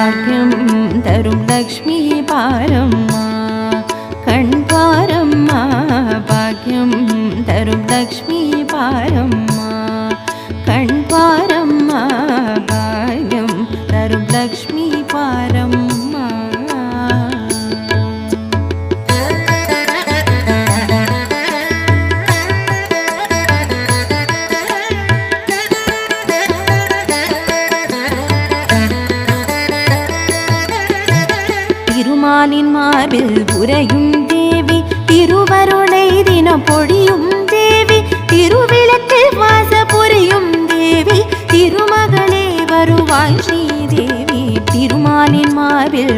பாக்கியம் தரும் லக்ஷ்மி பாரம்மா கண் பாரம்மா பாக்கியம் தரும் லக்ஷ்மி பாரம்மா கண் பாரம்மா பாக்கியம் தரும் லக்ஷ்மி பாரம்மா. திருமாலின் மார்பில் உறையும் தேவி திருவருளை தினம் பொழியும் தேவி திருவிளக்கில் வாச புரியும் தேவி திருமகளே வருவாய் ஸ்ரீதேவி. திருமாலின் மார்பில்